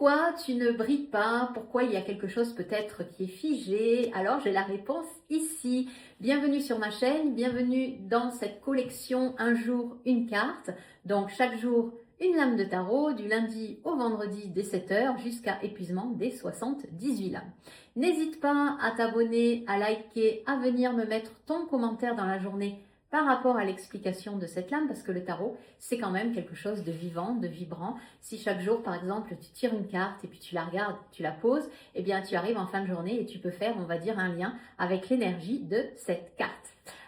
Pourquoi tu ne brilles pas? Pourquoi il y a quelque chose peut-être qui est figé? Alors j'ai la réponse ici. Bienvenue sur ma chaîne, bienvenue dans cette collection Un jour, une carte. Donc chaque jour, une lame de tarot du lundi au vendredi dès 7 heures jusqu'à épuisement des 78 lames. N'hésite pas à t'abonner, à liker, à venir me mettre ton commentaire dans la journée par rapport à l'explication de cette lame, parce que le tarot, c'est quand même quelque chose de vivant, de vibrant. Si chaque jour, par exemple, tu tires une carte et puis tu la regardes, tu la poses, eh bien, tu arrives en fin de journée et tu peux faire, on va dire, un lien avec l'énergie de cette carte.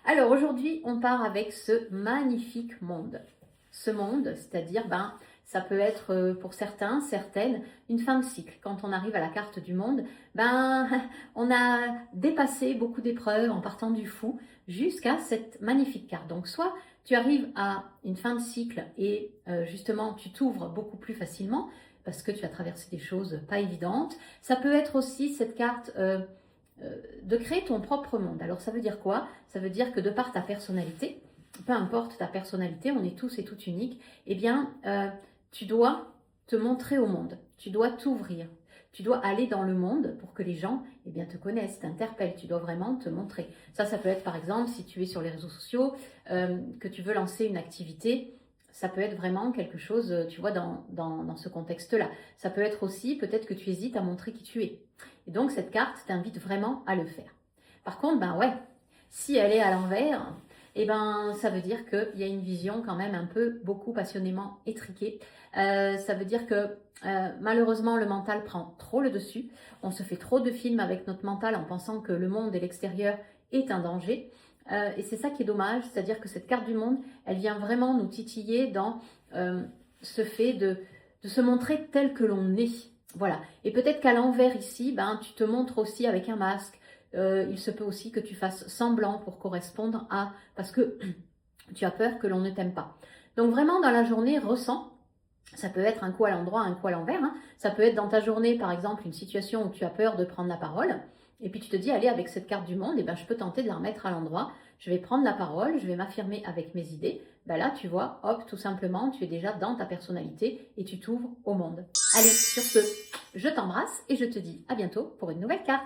Alors, aujourd'hui, on part avec ce magnifique monde. Ce monde, c'est-à-dire, ça peut être pour certains, certaines, une fin de cycle. Quand on arrive à la carte du monde, on a dépassé beaucoup d'épreuves en partant du fou jusqu'à cette magnifique carte. Donc, soit tu arrives à une fin de cycle et justement, tu t'ouvres beaucoup plus facilement parce que tu as traversé des choses pas évidentes. Ça peut être aussi cette carte de créer ton propre monde. Alors, ça veut dire quoi? Ça veut dire que de par ta personnalité, peu importe ta personnalité, on est tous et toutes uniques, eh bien, tu dois te montrer au monde, tu dois t'ouvrir, tu dois aller dans le monde pour que les gens te connaissent, t'interpellent, tu dois vraiment te montrer. Ça peut être par exemple si tu es sur les réseaux sociaux, que tu veux lancer une activité, ça peut être vraiment quelque chose, tu vois, dans ce contexte-là. Ça peut être aussi peut-être que tu hésites à montrer qui tu es. Et donc cette carte t'invite vraiment à le faire. Par contre, si elle est à l'envers, ça veut dire qu'il y a une vision quand même un peu beaucoup passionnément étriquée. Ça veut dire que malheureusement le mental prend trop le dessus. On se fait trop de films avec notre mental en pensant que le monde et l'extérieur est un danger. Et c'est ça qui est dommage, c'est-à-dire que cette carte du monde, elle vient vraiment nous titiller dans ce fait de se montrer tel que l'on est. Voilà. Et peut-être qu'à l'envers ici, tu te montres aussi avec un masque. Il se peut aussi que tu fasses semblant pour correspondre à... parce que tu as peur que l'on ne t'aime pas. Donc vraiment dans la journée, ressens. Ça peut être un coup à l'endroit, un coup à l'envers. Ça peut être dans ta journée, par exemple, une situation où tu as peur de prendre la parole. Et puis tu te dis, allez, avec cette carte du monde, je peux tenter de la remettre à l'endroit. Je vais prendre la parole, je vais m'affirmer avec mes idées. Là, tu vois, hop, tout simplement, tu es déjà dans ta personnalité et tu t'ouvres au monde. Allez, sur ce, je t'embrasse et je te dis à bientôt pour une nouvelle carte.